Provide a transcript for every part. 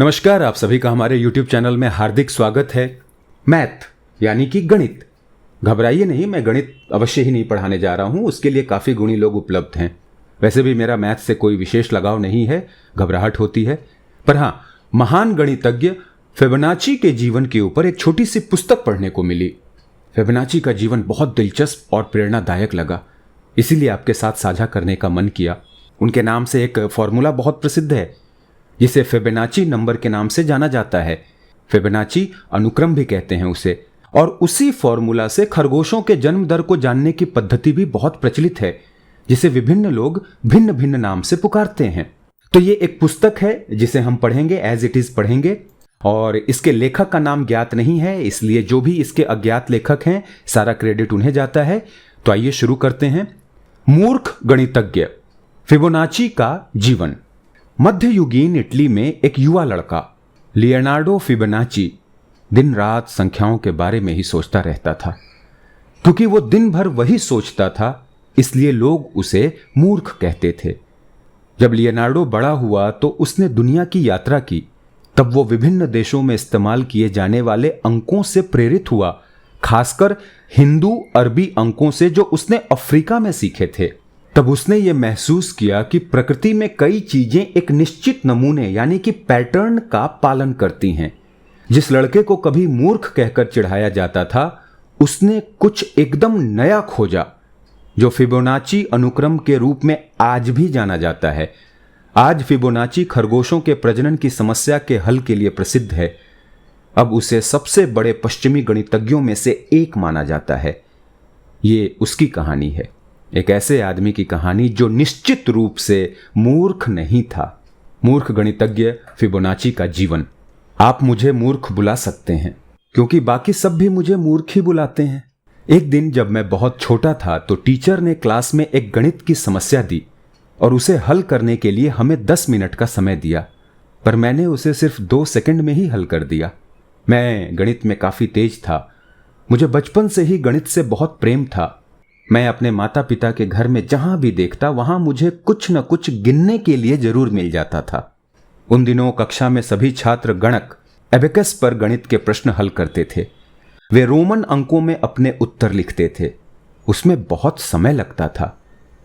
नमस्कार, आप सभी का हमारे YouTube चैनल में हार्दिक स्वागत है। मैथ यानी कि गणित। घबराइए नहीं, मैं गणित अवश्य ही नहीं पढ़ाने जा रहा हूं, उसके लिए काफ़ी गुणी लोग उपलब्ध हैं। वैसे भी मेरा मैथ से कोई विशेष लगाव नहीं है, घबराहट होती है। पर हाँ, महान गणितज्ञ फिबोनाची के जीवन के ऊपर एक छोटी सी पुस्तक पढ़ने को मिली। फिबोनाची का जीवन बहुत दिलचस्प और प्रेरणादायक लगा, इसीलिए आपके साथ साझा करने का मन किया। उनके नाम से एक फॉर्मूला बहुत प्रसिद्ध है जिसे फिबोनाची नंबर के नाम से जाना जाता है। फिबोनाची अनुक्रम भी कहते हैं उसे, और उसी फॉर्मूला से खरगोशों के जन्म दर को जानने की पद्धति भी बहुत प्रचलित है, जिसे विभिन्न लोग भिन्न भिन्न नाम से पुकारते हैं। तो ये एक पुस्तक है जिसे हम पढ़ेंगे, एज इट इज पढ़ेंगे, और इसके लेखक का नाम ज्ञात नहीं है, इसलिए जो भी इसके अज्ञात लेखक हैं सारा क्रेडिट उन्हें जाता है। तो आइए शुरू करते हैं। मूर्ख गणितज्ञ फिबोनाची का जीवन। मध्ययुगीन इटली में एक युवा लड़का लियोनार्डो फिबोनाची दिन रात संख्याओं के बारे में ही सोचता रहता था। क्योंकि वो दिन भर वही सोचता था, इसलिए लोग उसे मूर्ख कहते थे। जब लियोनार्डो बड़ा हुआ तो उसने दुनिया की यात्रा की। तब वो विभिन्न देशों में इस्तेमाल किए जाने वाले अंकों से प्रेरित हुआ, खासकर हिंदू अरबी अंकों से जो उसने अफ्रीका में सीखे थे। तब उसने ये महसूस किया कि प्रकृति में कई चीजें एक निश्चित नमूने यानी कि पैटर्न का पालन करती हैं। जिस लड़के को कभी मूर्ख कहकर चिढ़ाया जाता था, उसने कुछ एकदम नया खोजा, जो फिबोनाची अनुक्रम के रूप में आज भी जाना जाता है। आज फिबोनाची खरगोशों के प्रजनन की समस्या के हल के लिए प्रसिद्ध है। अब उसे सबसे बड़े पश्चिमी गणितज्ञों में से एक माना जाता है। ये उसकी कहानी है, एक ऐसे आदमी की कहानी जो निश्चित रूप से मूर्ख नहीं था। मूर्ख गणितज्ञ फिबोनाची का जीवन। आप मुझे मूर्ख बुला सकते हैं क्योंकि बाकी सब भी मुझे मूर्ख ही बुलाते हैं। एक दिन जब मैं बहुत छोटा था तो टीचर ने क्लास में एक गणित की समस्या दी और उसे हल करने के लिए हमें 10 मिनट का समय दिया, पर मैंने उसे सिर्फ 2 सेकंड में ही हल कर दिया। मैं गणित में काफी तेज था। मुझे बचपन से ही गणित से बहुत प्रेम था। मैं अपने माता पिता के घर में जहां भी देखता वहां मुझे कुछ न कुछ गिनने के लिए जरूर मिल जाता था। उन दिनों कक्षा में सभी छात्र गणक एबेकस पर गणित के प्रश्न हल करते थे। वे रोमन अंकों में अपने उत्तर लिखते थे। उसमें बहुत समय लगता था,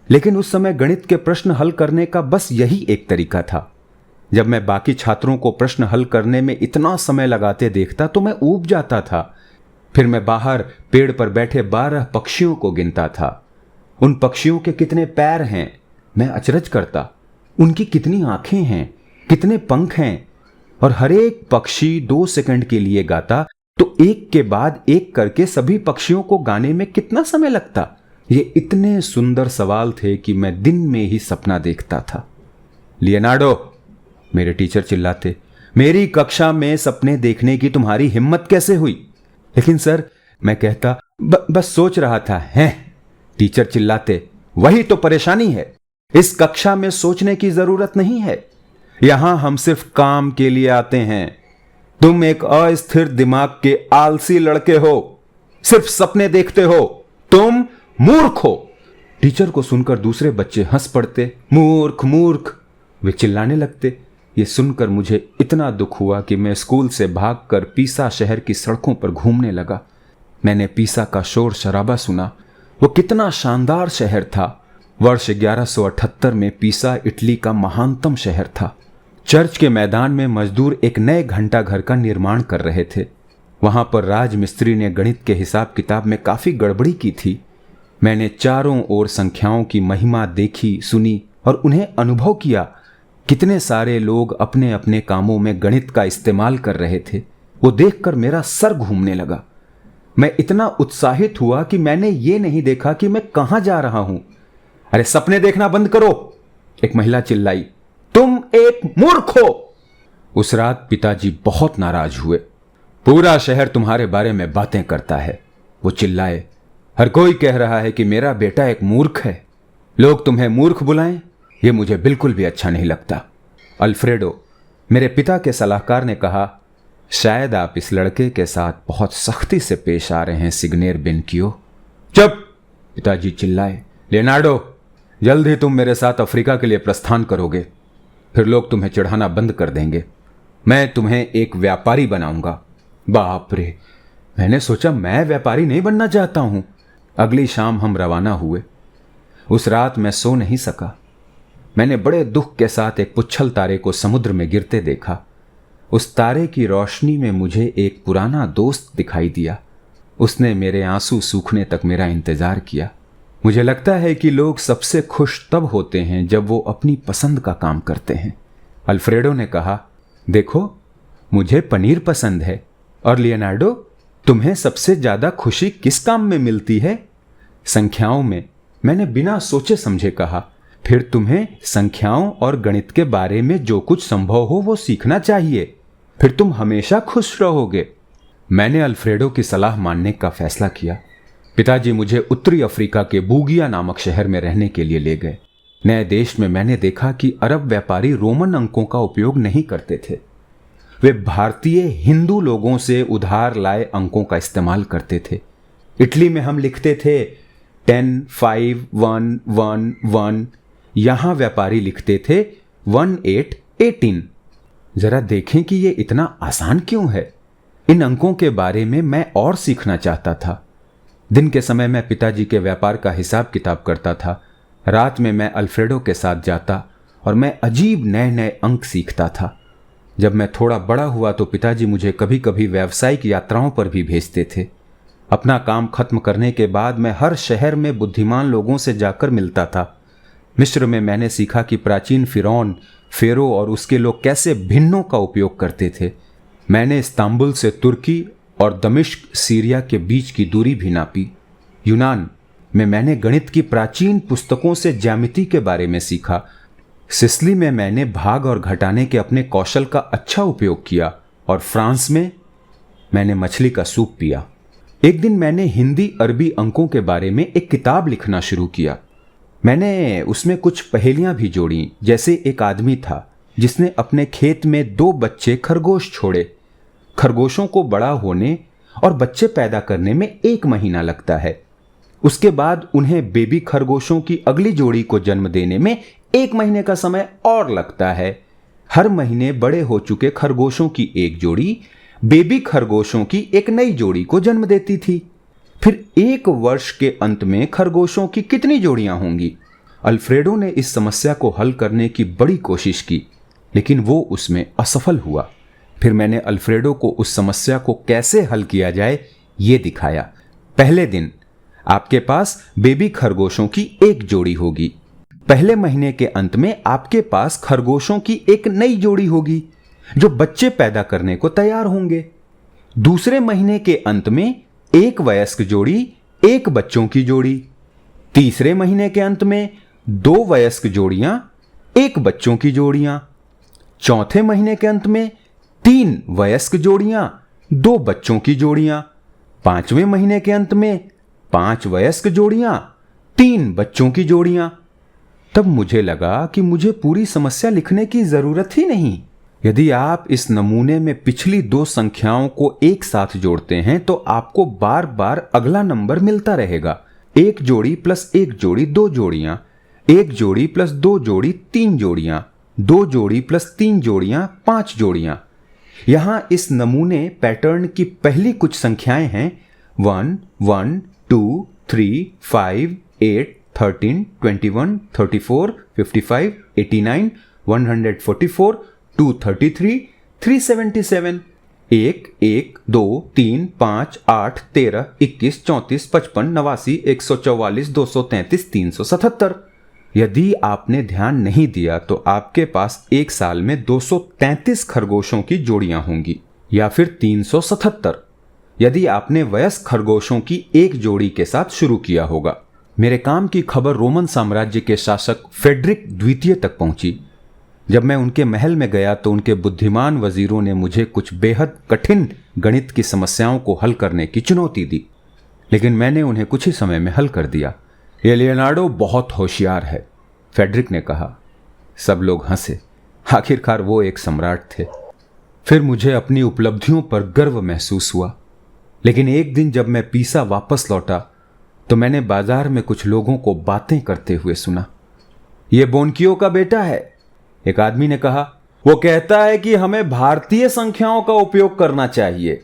लेकिन उस समय गणित के प्रश्न हल करने का बस यही एक तरीका था। जब मैं बाकी छात्रों को प्रश्न हल करने में इतना समय लगाते देखता तो मैं ऊब जाता था। फिर मैं बाहर पेड़ पर बैठे 12 पक्षियों को गिनता था। उन पक्षियों के कितने पैर हैं मैं अचरज करता, उनकी कितनी आंखें हैं, कितने पंख हैं, और हर एक पक्षी 2 सेकंड के लिए गाता तो एक के बाद एक करके सभी पक्षियों को गाने में कितना समय लगता। ये इतने सुंदर सवाल थे कि मैं दिन में ही सपना देखता था। लियोनार्डो, मेरे टीचर चिल्लाते, मेरी कक्षा में सपने देखने की तुम्हारी हिम्मत कैसे हुई? लेकिन सर, मैं कहता, बस सोच रहा था। हैं? टीचर चिल्लाते, वही तो परेशानी है। इस कक्षा में सोचने की जरूरत नहीं है। यहां हम सिर्फ काम के लिए आते हैं। तुम एक अस्थिर दिमाग के आलसी लड़के हो, सिर्फ सपने देखते हो। तुम मूर्ख हो। टीचर को सुनकर दूसरे बच्चे हंस पड़ते। मूर्ख मूर्ख, वे चिल्लाने लगते। ये सुनकर मुझे इतना दुख हुआ कि मैं स्कूल से भागकर पीसा शहर की सड़कों पर घूमने लगा। मैंने पीसा का शोर शराबा सुना। वो कितना शानदार शहर था। वर्ष 1178 में पीसा इटली का महानतम शहर था। चर्च के मैदान में मजदूर एक नए घंटा घर का निर्माण कर रहे थे। वहां पर राजमिस्त्री ने गणित के हिसाब किताब में काफी गड़बड़ी की थी। मैंने चारों ओर संख्याओं की महिमा देखी, सुनी और उन्हें अनुभव किया। कितने सारे लोग अपने अपने कामों में गणित का इस्तेमाल कर रहे थे। वो देखकर मेरा सर घूमने लगा। मैं इतना उत्साहित हुआ कि मैंने ये नहीं देखा कि मैं कहां जा रहा हूं। अरे सपने देखना बंद करो, एक महिला चिल्लाई, तुम एक मूर्ख हो। उस रात पिताजी बहुत नाराज हुए। पूरा शहर तुम्हारे बारे में बातें करता है, वो चिल्लाए। हर कोई कह रहा है कि मेरा बेटा एक मूर्ख है। लोग तुम्हें मूर्ख बुलाएं, यह मुझे बिल्कुल भी अच्छा नहीं लगता। अल्फ्रेडो, मेरे पिता के सलाहकार, ने कहा, शायद आप इस लड़के के साथ बहुत सख्ती से पेश आ रहे हैं सिग्नेर बेनकियो। चुप, पिताजी चिल्लाए। लियोनार्डो, जल्द ही तुम मेरे साथ अफ्रीका के लिए प्रस्थान करोगे, फिर लोग तुम्हें चिढ़ाना बंद कर देंगे। मैं तुम्हें एक व्यापारी बनाऊंगा। बाप रे, मैंने सोचा मैं व्यापारी नहीं बनना चाहता हूं। अगली शाम हम रवाना हुए। उस रात मैं सो नहीं सका। मैंने बड़े दुख के साथ एक पुच्छल तारे को समुद्र में गिरते देखा। उस तारे की रोशनी में मुझे एक पुराना दोस्त दिखाई दिया। उसने मेरे आंसू सूखने तक मेरा इंतजार किया। मुझे लगता है कि लोग सबसे खुश तब होते हैं जब वो अपनी पसंद का काम करते हैं। अल्फ्रेडो ने कहा, देखो मुझे पनीर पसंद है। और लियोनार्डो, तुम्हें सबसे ज्यादा खुशी किस काम में मिलती है? संख्याओं में, मैंने बिना सोचे समझे कहा। फिर तुम्हें संख्याओं और गणित के बारे में जो कुछ संभव हो वो सीखना चाहिए, फिर तुम हमेशा खुश रहोगे। मैंने अल्फ्रेडो की सलाह मानने का फैसला किया। पिताजी मुझे उत्तरी अफ्रीका के बूगिया नामक शहर में रहने के लिए ले गए। नए देश में मैंने देखा कि अरब व्यापारी रोमन अंकों का उपयोग नहीं करते थे। वे भारतीय हिंदू लोगों से उधार लाए अंकों का इस्तेमाल करते थे। इटली में हम लिखते थे 10, 5, 1, 1, 1। यहां व्यापारी लिखते थे 1, 8, 18। जरा देखें कि यह इतना आसान क्यों है। इन अंकों के बारे में मैं और सीखना चाहता था। दिन के समय मैं पिताजी के व्यापार का हिसाब किताब करता था। रात में मैं अल्फ्रेडो के साथ जाता और मैं अजीब नए नए अंक सीखता था। जब मैं थोड़ा बड़ा हुआ तो पिताजी मुझे कभी कभी व्यावसायिक यात्राओं पर भी भेजते थे। अपना काम खत्म करने के बाद मैं हर शहर में बुद्धिमान लोगों से जाकर मिलता था। मिस्र में मैंने सीखा कि प्राचीन फिरौन, फेरो और उसके लोग कैसे भिन्नों का उपयोग करते थे। मैंने इस्तांबुल से तुर्की और दमिश्क सीरिया के बीच की दूरी भी नापी। यूनान में मैंने गणित की प्राचीन पुस्तकों से ज्यामिति के बारे में सीखा। सिसिली में मैंने भाग और घटाने के अपने कौशल का अच्छा उपयोग किया। और फ्रांस में मैंने मछली का सूप पिया। एक दिन मैंने हिंदी अरबी अंकों के बारे में एक किताब लिखना शुरू किया। मैंने उसमें कुछ पहेलियां भी जोड़ी। जैसे एक आदमी था जिसने अपने खेत में 2 बच्चे खरगोश छोड़े। खरगोशों को बड़ा होने और बच्चे पैदा करने में 1 महीना लगता है। उसके बाद उन्हें बेबी खरगोशों की अगली जोड़ी को जन्म देने में 1 महीने का समय और लगता है। हर महीने बड़े हो चुके खरगोशों की एक जोड़ी बेबी खरगोशों की एक नई जोड़ी को जन्म देती थी। फिर 1 वर्ष के अंत में खरगोशों की कितनी जोड़ियां होंगी? अल्फ्रेडो ने इस समस्या को हल करने की बड़ी कोशिश की, लेकिन वो उसमें असफल हुआ। फिर मैंने अल्फ्रेडो को उस समस्या को कैसे हल किया जाए ये दिखाया। पहले दिन आपके पास बेबी खरगोशों की एक जोड़ी होगी। पहले महीने के अंत में आपके पास खरगोशों की एक नई जोड़ी होगी जो बच्चे पैदा करने को तैयार होंगे। दूसरे महीने के अंत में 1 वयस्क जोड़ी, 1 बच्चों की जोड़ी। तीसरे महीने के अंत में 2 वयस्क जोड़ियां, 1 बच्चों की जोड़ियां। चौथे महीने के अंत में 3 वयस्क जोड़ियां, 2 बच्चों की जोड़ियां। 5वें महीने के अंत में 5 वयस्क जोड़ियां, 3 बच्चों की जोड़ियां। तब मुझे लगा कि मुझे पूरी समस्या लिखने की जरूरत ही नहीं। यदि आप इस नमूने में पिछली 2 संख्याओं को एक साथ जोड़ते हैं तो आपको बार बार अगला नंबर मिलता रहेगा। 1 जोड़ी प्लस 1 जोड़ी 2 जोड़ियां, 1 जोड़ी प्लस 2 जोड़ी 3 जोड़ियां, 2 जोड़ी प्लस 3 जोड़ियां 5 जोड़ियां। यहां इस नमूने पैटर्न की पहली कुछ संख्याएं हैं 1, 1, 2, 3, 5, 8, 13, 21, 34, 55, 89, 144, 233, 377। 1, 1, 2, 3, 5, 8, 13, 21, 34, 55, 89, 144, 233, 377। यदि आपने ध्यान नहीं दिया तो आपके पास एक साल में 233 खरगोशों की जोड़ियां होंगी, या फिर 377 यदि आपने वयस्क खरगोशों की एक जोड़ी के साथ शुरू किया होगा। मेरे काम की खबर रोमन साम्राज्य के शासक फेडरिक द्वितीय तक पहुंची। जब मैं उनके महल में गया तो उनके बुद्धिमान वजीरों ने मुझे कुछ बेहद कठिन गणित की समस्याओं को हल करने की चुनौती दी, लेकिन मैंने उन्हें कुछ ही समय में हल कर दिया। ये लियोनार्डो बहुत होशियार है, फेडरिक ने कहा। सब लोग हंसे। आखिरकार वो एक सम्राट थे। फिर मुझे अपनी उपलब्धियों पर गर्व महसूस हुआ। लेकिन एक दिन जब मैं पीसा वापस लौटा तो मैंने बाजार में कुछ लोगों को बातें करते हुए सुना। ये बोनकियो का बेटा है, एक आदमी ने कहा। वो कहता है कि हमें भारतीय संख्याओं का उपयोग करना चाहिए।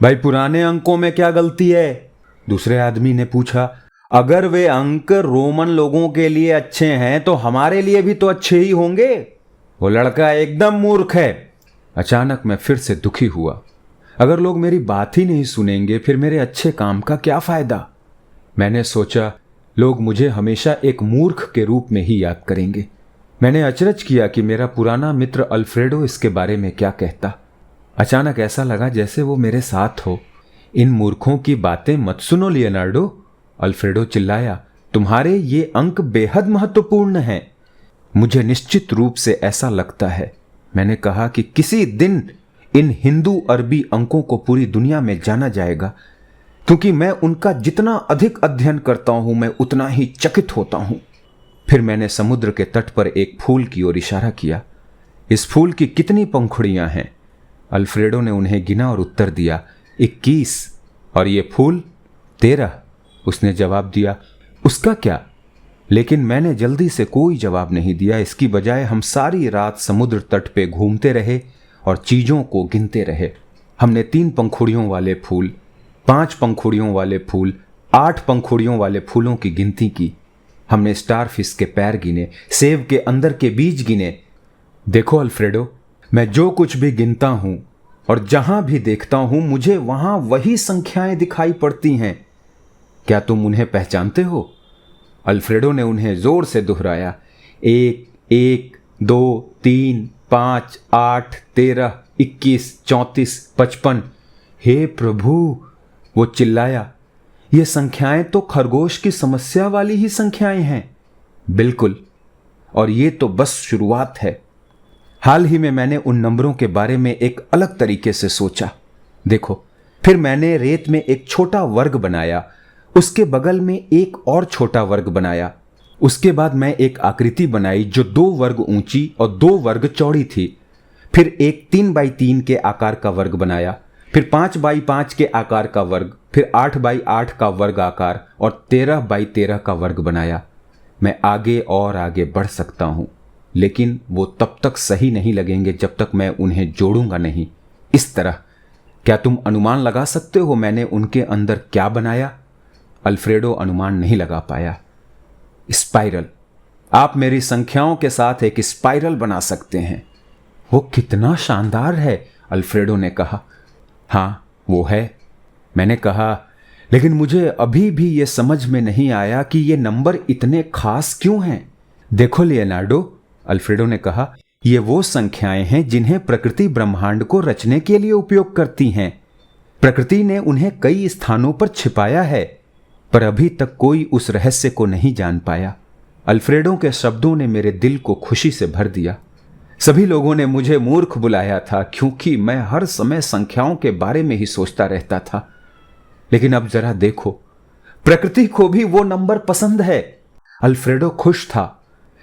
भाई पुराने अंकों में क्या गलती है? दूसरे आदमी ने पूछा। अगर वे अंक रोमन लोगों के लिए अच्छे हैं तो हमारे लिए भी तो अच्छे ही होंगे। वो लड़का एकदम मूर्ख है। अचानक मैं फिर से दुखी हुआ। अगर लोग मेरी बात ही नहीं सुनेंगे फिर मेरे अच्छे काम का क्या फायदा? मैंने सोचा लोग मुझे हमेशा एक मूर्ख के रूप में ही याद करेंगे। मैंने अचरज किया कि मेरा पुराना मित्र अल्फ्रेडो इसके बारे में क्या कहता। अचानक ऐसा लगा जैसे वो मेरे साथ हो। इन मूर्खों की बातें मत सुनो लियोनार्डो, अल्फ्रेडो चिल्लाया। तुम्हारे ये अंक बेहद महत्वपूर्ण हैं। मुझे निश्चित रूप से ऐसा लगता है। मैंने कहा कि किसी दिन इन हिंदू अरबी अंकों को पूरी दुनिया में जाना जाएगा, क्योंकि मैं उनका जितना अधिक अध्ययन करता हूं मैं उतना ही चकित होता हूं। फिर मैंने समुद्र के तट पर एक फूल की ओर इशारा किया। इस फूल की कितनी पंखुड़ियां हैं? अल्फ्रेडो ने उन्हें गिना और उत्तर दिया 21। और ये फूल 13, उसने जवाब दिया। उसका क्या? लेकिन मैंने जल्दी से कोई जवाब नहीं दिया। इसकी बजाय हम सारी रात समुद्र तट पे घूमते रहे और चीजों को गिनते रहे। हमने 3 पंखुड़ियों वाले फूल, 5 पंखुड़ियों वाले फूल, 8 पंखुड़ियों वाले फूलों की गिनती की। हमने स्टारफिश के पैर गिने, सेब के अंदर के बीज गिने। देखो अल्फ्रेडो, मैं जो कुछ भी गिनता हूं और जहां भी देखता हूं मुझे वहां वही संख्याएं दिखाई पड़ती हैं। क्या तुम उन्हें पहचानते हो? अल्फ्रेडो ने उन्हें जोर से दोहराया। 1, 1, 2, 3, 5, 8, 13, 21, 34, 55। हे प्रभु, वो चिल्लाया, ये संख्याएं तो खरगोश की समस्या वाली ही संख्याएं हैं। बिल्कुल, और ये तो बस शुरुआत है। हाल ही में मैंने उन नंबरों के बारे में एक अलग तरीके से सोचा। देखो, फिर मैंने रेत में एक छोटा वर्ग बनाया, उसके बगल में एक और छोटा वर्ग बनाया। उसके बाद मैं एक आकृति बनाई जो 2 वर्ग ऊंची और 2 वर्ग चौड़ी थी। फिर एक 3x3 के आकार का वर्ग बनाया, फिर 5x5 के आकार का वर्ग, फिर 8x8 का वर्ग आकार और 13x13 का वर्ग बनाया। मैं आगे और आगे बढ़ सकता हूं, लेकिन वो तब तक सही नहीं लगेंगे जब तक मैं उन्हें जोड़ूंगा नहीं। इस तरह। क्या तुम अनुमान लगा सकते हो मैंने उनके अंदर क्या बनाया? अल्फ्रेडो अनुमान नहीं लगा पाया। स्पाइरल। आप मेरी संख्याओं के साथ एक स्पाइरल बना सकते हैं। वो कितना शानदार है, अल्फ्रेडो ने कहा। हां, वो है, मैंने कहा, लेकिन मुझे अभी भी ये समझ में नहीं आया कि ये नंबर इतने खास क्यों हैं। देखो लियोनार्डो, अल्फ्रेडो ने कहा, ये वो संख्याएं हैं जिन्हें प्रकृति ब्रह्मांड को रचने के लिए उपयोग करती हैं। प्रकृति ने उन्हें कई स्थानों पर छिपाया है, पर अभी तक कोई उस रहस्य को नहीं जान पाया। अल्फ्रेडो के शब्दों ने मेरे दिल को खुशी से भर दिया। सभी लोगों ने मुझे मूर्ख बुलाया था क्योंकि मैं हर समय संख्याओं के बारे में ही सोचता रहता था। लेकिन अब जरा देखो, प्रकृति को भी वो नंबर पसंद है। अल्फ्रेडो खुश था।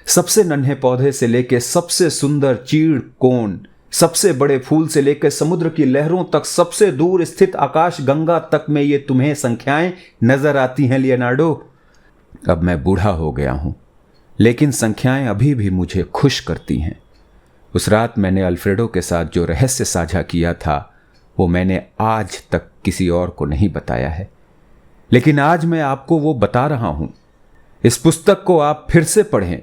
सबसे नन्हे पौधे से लेकर सबसे सुंदर चीड़ कोन, सबसे बड़े फूल से लेकर समुद्र की लहरों तक, सबसे दूर स्थित आकाश गंगा तक में ये तुम्हें संख्याएं नजर आती हैं लियोनार्डो। अब मैं बूढ़ा हो गया हूं, लेकिन संख्याएं अभी भी मुझे खुश करती हैं। उस रात मैंने अल्फ्रेडो के साथ जो रहस्य साझा किया था वो मैंने आज तक किसी और को नहीं बताया है, लेकिन आज मैं आपको वो बता रहा हूं। इस पुस्तक को आप फिर से पढ़ें,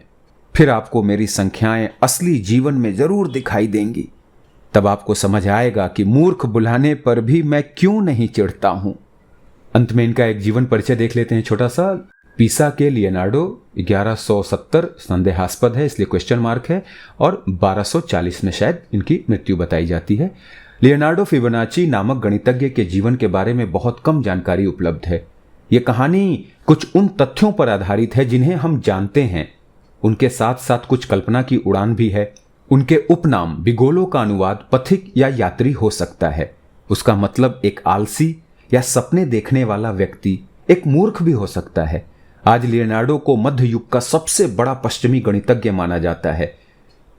फिर आपको मेरी संख्याएं असली जीवन में जरूर दिखाई देंगी। तब आपको समझ आएगा कि मूर्ख बुलाने पर भी मैं क्यों नहीं चिढ़ता हूं। अंत में इनका एक जीवन परिचय देख लेते हैं छोटा सा। पीसा के लियोनार्डो 1170 संदेहास्पद है, इसलिए क्वेश्चन मार्क है, और 1240 में शायद इनकी मृत्यु बताई जाती है। लियोनार्डो फिबोनाची नामक गणितज्ञ के जीवन के बारे में बहुत कम जानकारी उपलब्ध है। यह कहानी कुछ उन तथ्यों पर आधारित है जिन्हें हम जानते हैं। उनके साथ साथ कुछ कल्पना की उड़ान भी है। उनके उपनाम बिगोलो का अनुवाद पथिक या यात्री हो सकता है। उसका मतलब एक आलसी या सपने देखने वाला व्यक्ति, एक मूर्ख भी हो सकता है। आज लियोनार्डो को मध्य युग का सबसे बड़ा पश्चिमी गणितज्ञ माना जाता है।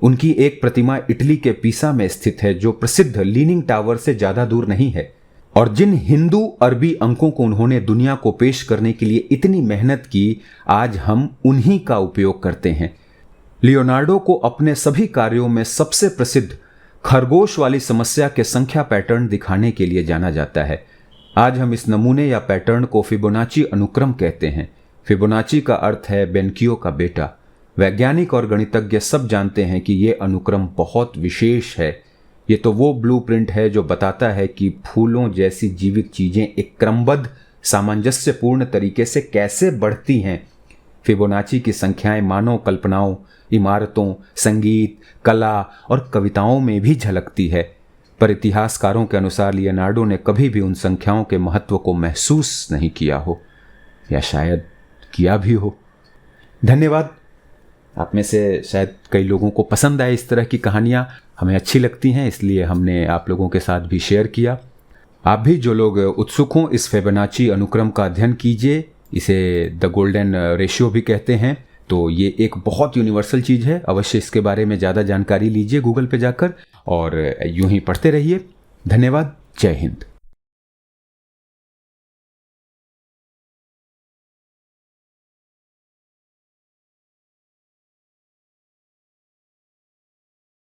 उनकी एक प्रतिमा इटली के पीसा में स्थित है, जो प्रसिद्ध लीनिंग टावर से ज्यादा दूर नहीं है। और जिन हिंदू अरबी अंकों को उन्होंने दुनिया को पेश करने के लिए इतनी मेहनत की, आज हम उन्हीं का उपयोग करते हैं। लियोनार्डो को अपने सभी कार्यों में सबसे प्रसिद्ध खरगोश वाली समस्या के संख्या पैटर्न दिखाने के लिए जाना जाता है। आज हम इस नमूने या पैटर्न को फिबोनाची अनुक्रम कहते हैं। फिबोनाची का अर्थ है बेनकियो का बेटा। वैज्ञानिक और गणितज्ञ सब जानते हैं कि ये अनुक्रम बहुत विशेष है। ये तो वो ब्लूप्रिंट है जो बताता है कि फूलों जैसी जीवित चीजें एक क्रमबद्ध सामंजस्यपूर्ण तरीके से कैसे बढ़ती हैं। फिबोनाची की संख्याएं मानव कल्पनाओं, इमारतों, संगीत, कला और कविताओं में भी झलकती है, पर इतिहासकारों के अनुसार लियोनार्डो ने कभी भी उन संख्याओं के महत्व को महसूस नहीं किया हो, या शायद किया भी हो। धन्यवाद। आप में से शायद कई लोगों को पसंद आए इस तरह की कहानियाँ, हमें अच्छी लगती हैं, इसलिए हमने आप लोगों के साथ भी शेयर किया। आप भी जो लोग उत्सुक हों इस फिबोनाची अनुक्रम का अध्ययन कीजिए। इसे द गोल्डन रेशियो भी कहते हैं। तो ये एक बहुत यूनिवर्सल चीज़ है। अवश्य इसके बारे में ज़्यादा जानकारी लीजिए गूगल पे जाकर और यूं ही पढ़ते रहिए। धन्यवाद। जय हिंद।